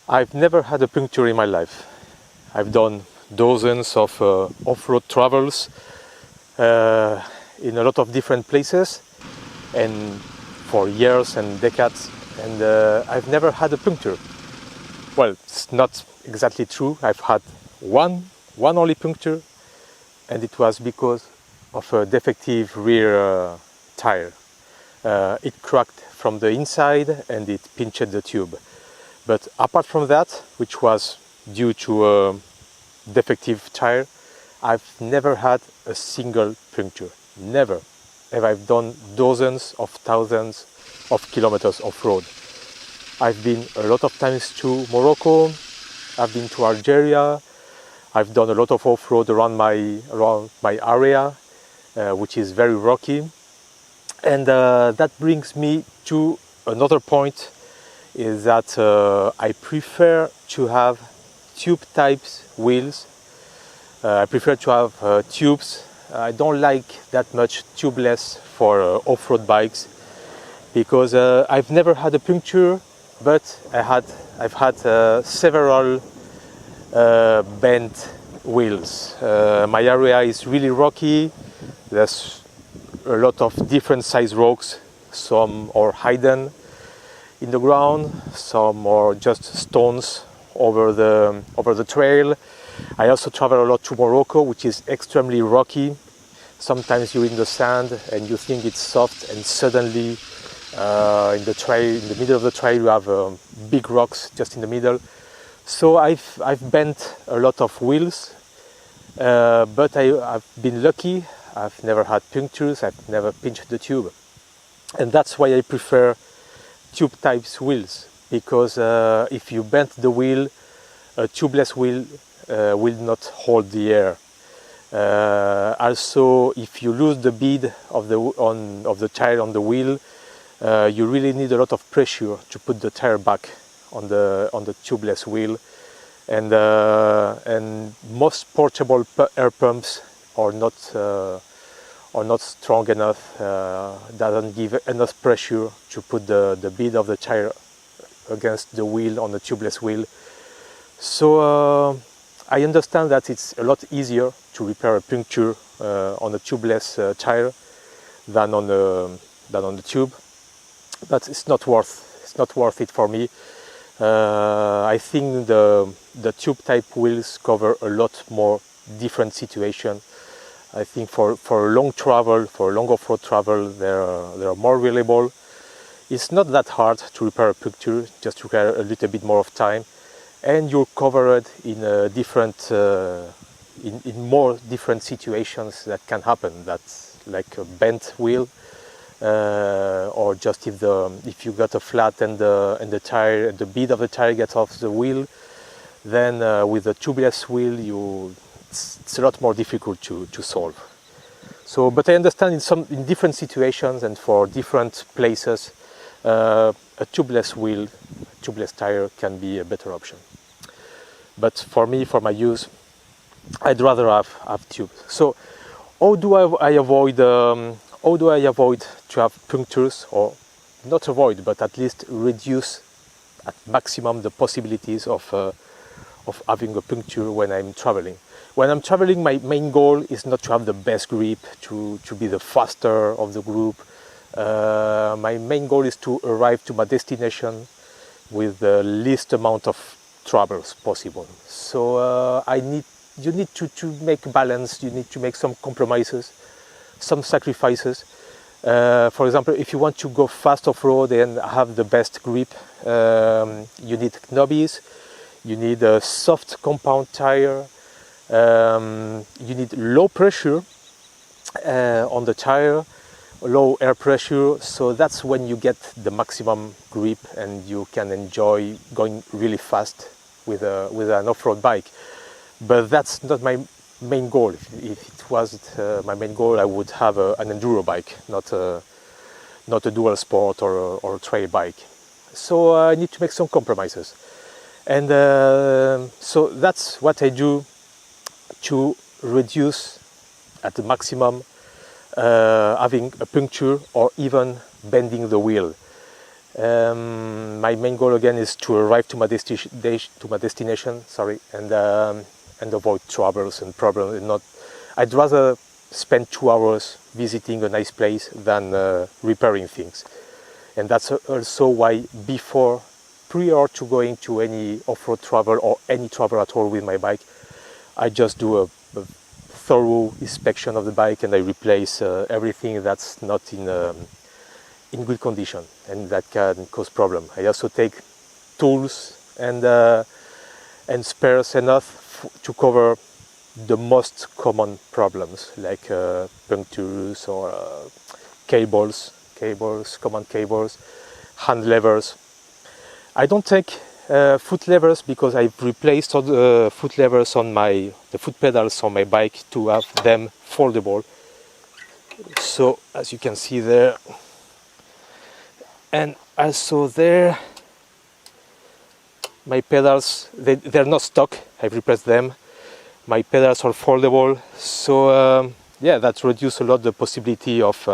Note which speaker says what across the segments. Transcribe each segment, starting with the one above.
Speaker 1: I've never had a puncture in my life. I've done dozens of off-road travels in a lot of different places and for years and decades, and I've never had a puncture. Well, it's not exactly true. I've had one only puncture, and it was because of a defective rear tire. It cracked from the inside and it pinched the tube. But apart from that, which was due to a defective tire, I've never had a single puncture. Never. And I've done dozens of thousands of kilometers off-road. I've been a lot of times to Morocco, I've been to Algeria, I've done a lot of off-road around my area, which is very rocky. And that brings me to another point, is that I prefer to have tube types wheels. I prefer to have tubes. I don't like that much tubeless for off-road bikes, because I've never had a puncture, but I've had several bent wheels. My area is really rocky. There's a lot of different size rocks. Some are hidden in the ground, some are just stones over the trail. I also travel a lot to Morocco, which is extremely rocky. Sometimes you're in the sand and you think it's soft, and suddenly in the middle of the trail you have big rocks just in the middle. So I've bent a lot of wheels, but I've been lucky. I've never had punctures. I've never pinched the tube, and that's why I prefer tube types wheels, because if you bend the wheel, a tubeless wheel will not hold the air. Also, if you lose the bead of the tire on the wheel, you really need a lot of pressure to put the tire back on the tubeless wheel, and most portable air pumps are not strong enough, doesn't give enough pressure to put the bead of the tire against the wheel on the tubeless wheel. So I understand that it's a lot easier to repair a puncture on a tubeless tire than on the tube, but it's not worth it for me. I think the tube type wheels cover a lot more different situations. I think for long travel, for long off-road travel, they are more reliable. It's not that hard to repair a puncture, just require a little bit more of time, and you're covered in in more different situations that can happen. That's like a bent wheel, or just if you got a flat and the tire, the bead of the tire gets off the wheel, then with a tubeless wheel it's a lot more difficult to solve. So, but I understand in different situations and for different places, a tubeless tire can be a better option. But for me, for my use, I'd rather have tubes. So, how do I avoid to have punctures, or not avoid, but at least reduce at maximum the possibilities of having a puncture when I'm traveling? When I'm traveling, my main goal is not to have the best grip, to be the faster of the group. My main goal is to arrive to my destination with the least amount of troubles possible. So you need to make balance. You need to make some compromises, some sacrifices. For example, if you want to go fast off-road and have the best grip, you need knobbies. You need a soft compound tire. You need low pressure on the tire, low air pressure, so that's when you get the maximum grip and you can enjoy going really fast with an off-road bike. But that's not my main goal. If it was my main goal, I would have an enduro bike, not a dual sport or a trail bike. So I need to make some compromises, and so that's what I do to reduce at the maximum having a puncture or even bending the wheel. My main goal again is to arrive to my destination, sorry, and avoid troubles and problems. I'd rather spend 2 hours visiting a nice place than repairing things. And that's also why prior to going to any off-road travel or any travel at all with my bike, I just do a thorough inspection of the bike, and I replace everything that's not in good condition and that can cause problem. I also take tools and spares enough to cover the most common problems, like punctures or cables, common cables, hand levers. I don't take foot levers because I've replaced all the foot levers on the foot pedals on my bike to have them foldable. So as you can see there, and also there, my pedals, they're not stock, I've replaced them. My pedals are foldable, so yeah, that reduces a lot the possibility of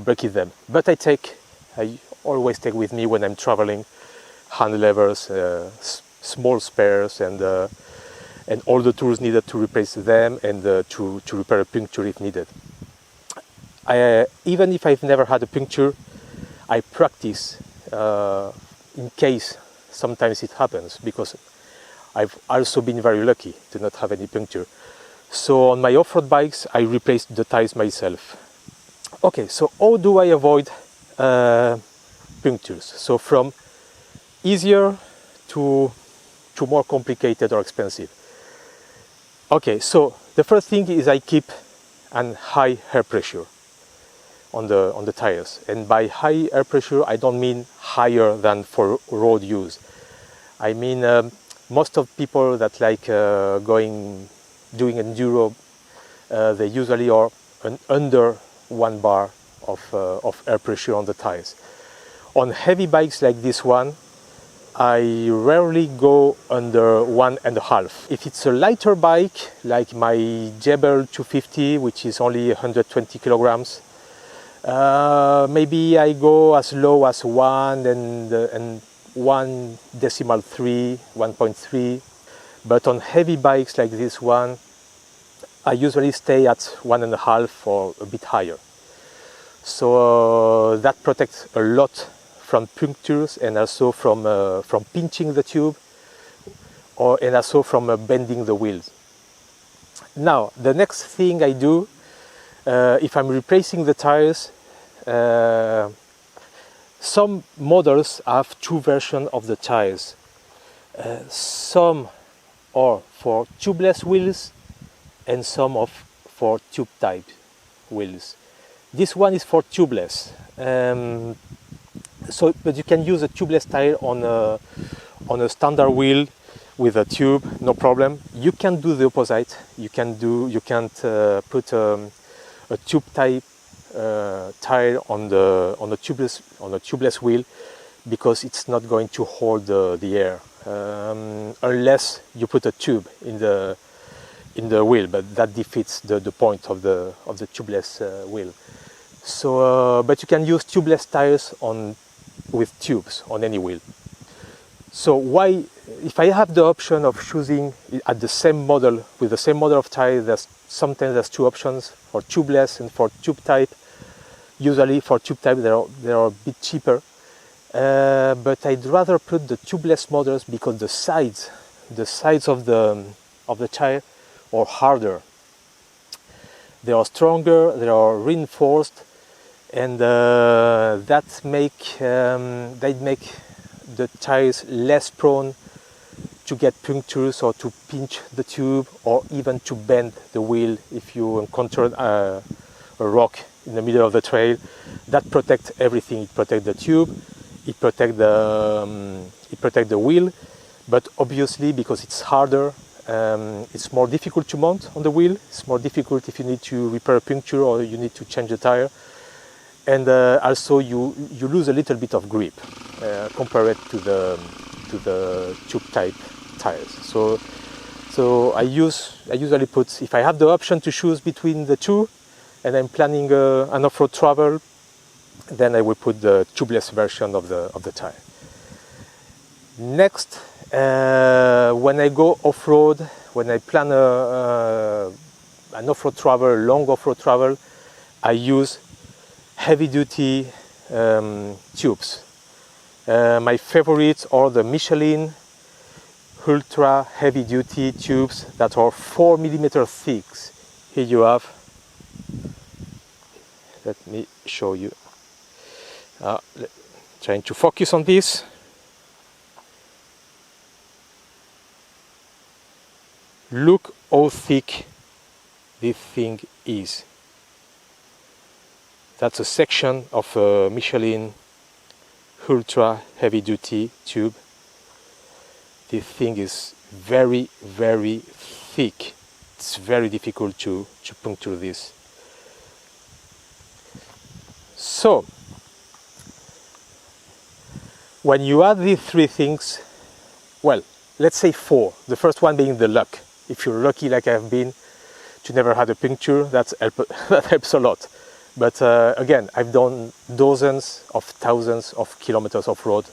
Speaker 1: breaking them. But I always take with me when I'm traveling hand levers, small spares, and all the tools needed to replace them and to repair a puncture if needed. Even if I've never had a puncture, I practice in case sometimes it happens, because I've also been very lucky to not have any puncture. So on my off-road bikes, I replace the tires myself. Okay, so how do I avoid punctures? So from easier to more complicated or expensive. Okay, so the first thing is I keep a high air pressure on the tires. And by high air pressure, I don't mean higher than for road use. I mean most of people that like doing enduro, they usually are under 1 bar of air pressure on the tires. On heavy bikes like this one, I rarely go under 1.5. If it's a lighter bike, like my Jebel 250, which is only 120 kilograms, maybe I go as low as 1 and 1.3, 1.3. But on heavy bikes like this one, I usually stay at 1.5 or a bit higher. So that protects a lot from punctures and also from pinching the tube, and also from bending the wheels. Now, the next thing I do, if I'm replacing the tires, some models have 2 versions of the tires. Some are for tubeless wheels and some for tube type wheels. This one is for tubeless. But you can use a tubeless tire on a standard wheel with a tube, no problem. You can do the opposite. You can't put a tube type tire on a tubeless wheel, because it's not going to hold the air unless you put a tube in the wheel. But that defeats the point of the tubeless wheel. So, but you can use tubeless tires with tubes on any wheel. So why, if I have the option of choosing at the same model with the same model of tire, sometimes there's 2 options, for tubeless and for tube type. Usually for tube type they are a bit cheaper, but I'd rather put the tubeless models because the sides of the tire are harder. They are stronger, they are reinforced, and they make the tires less prone to get punctures or to pinch the tube or even to bend the wheel if you encounter a rock in the middle of the trail. That protects everything. It protects the tube, it protects the wheel, but obviously because it's harder, it's more difficult to mount on the wheel. It's more difficult if you need to repair a puncture or you need to change the tire. And also you lose a little bit of grip compared to the tube type tires. So I usually put, if I have the option to choose between the two and I'm planning an off-road travel, then I will put the tubeless version of the tire. Next, when I go off-road, when I plan an off-road travel, long off-road travel, I use heavy-duty tubes. My favorites are the Michelin ultra heavy-duty tubes that are 4 millimeters thick. Here you have. Let me show you. Trying to focus on this. Look how thick this thing is. That's a section of a Michelin ultra heavy duty tube. This thing is very, very thick. It's very difficult to puncture this. So, when you add these three things, well, let's say four. The first one being the luck. If you're lucky like I've been to never had a puncture, that helps a lot. But again, I've done dozens of thousands of kilometers off-road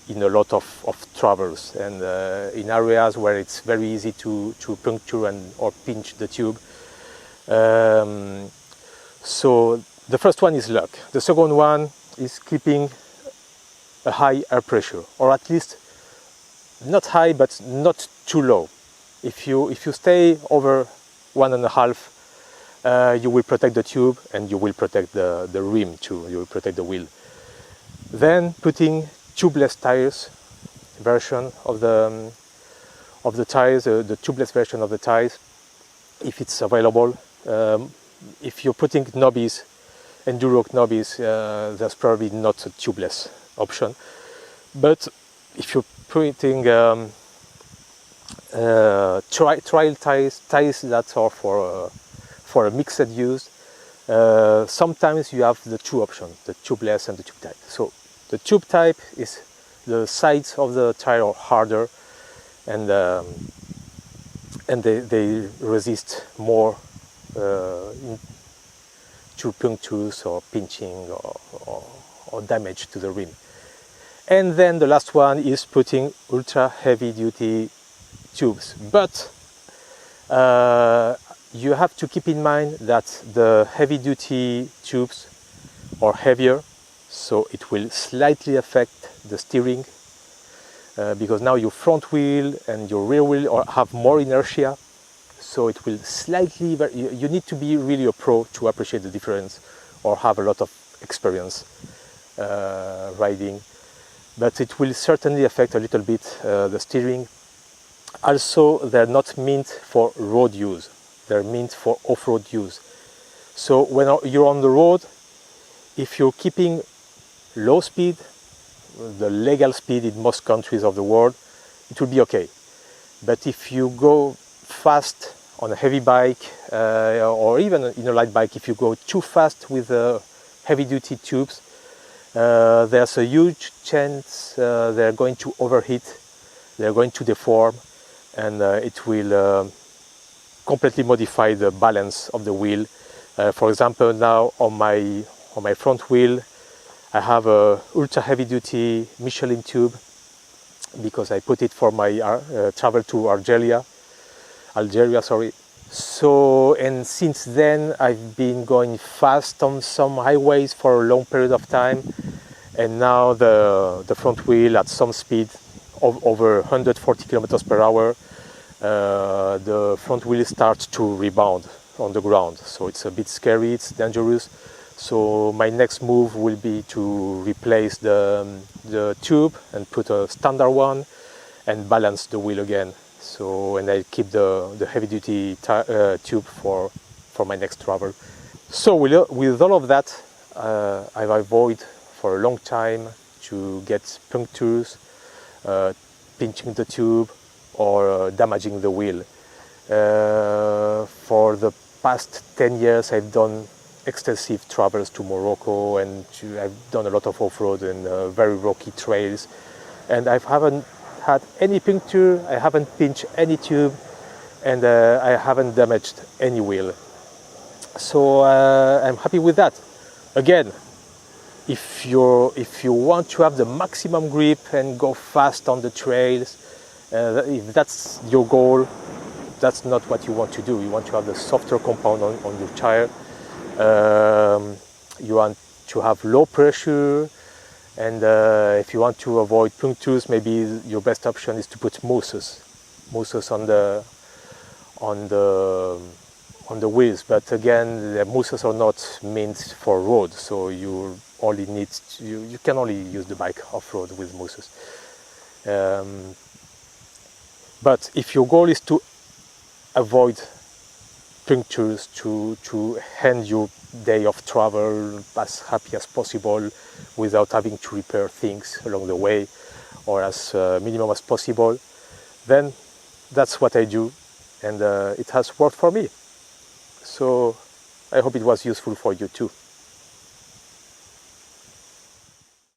Speaker 1: in a lot of travels and in areas where it's very easy to puncture or pinch the tube. So the first one is luck. The second one is keeping a high air pressure, or at least not high but not too low. If you stay over 1.5, you will protect the tube and you will protect the rim too. You will protect the wheel. Then putting tubeless tires version of the tires, the tubeless version of the tires, if it's available. If you're putting knobbies, enduro knobbies, there's probably not a tubeless option. But if you're putting trial tires that are for a mixed use, sometimes you have the two options, the tubeless and the tube type. So the tube type is the sides of the tire are harder and they resist more to punctures or pinching or damage to the rim. And then the last one is putting ultra heavy duty tubes. But you have to keep in mind that the heavy duty tubes are heavier, so it will slightly affect the steering because now your front wheel and your rear wheel have more inertia, so it will slightly, you need to be really a pro to appreciate the difference or have a lot of experience riding, but it will certainly affect a little bit the steering. Also, they're not meant for road use, they're meant for off-road use. So when you're on the road, if you're keeping low speed, the legal speed in most countries of the world, it will be okay. But if you go fast on a heavy bike or even in a light bike, if you go too fast with heavy duty tubes, there's a huge chance they're going to overheat, they're going to deform, and it will completely modify the balance of the wheel. For example, now on my front wheel, I have a ultra heavy duty Michelin tube because I put it for my travel to Algeria. So, and since then I've been going fast on some highways for a long period of time, and now the front wheel at some speed of over 140 kilometers per hour, the front wheel starts to rebound on the ground. So it's a bit scary, it's dangerous. So my next move will be to replace the tube and put a standard one and balance the wheel again. So, and I keep the heavy duty tube for my next travel. So with all of that, I've avoided for a long time to get punctures, pinching the tube or damaging the wheel. For the past 10 years I've done extensive travels to Morocco, and I've done a lot of off-road and very rocky trails, and I haven't had any puncture, I haven't pinched any tube, and I haven't damaged any wheel. So I'm happy with that. Again, if you want to have the maximum grip and go fast on the trails, if that's your goal, that's not what you want to do. You want to have the softer compound on your tire. You want to have low pressure, and if you want to avoid punctures, maybe your best option is to put mousses on the wheels. But again, the mousses are not meant for road, so you can only use the bike off-road with mousses. But if your goal is to avoid punctures, to end your day of travel as happy as possible without having to repair things along the way, or as minimum as possible, then that's what I do, and it has worked for me. So I hope it was useful for you too.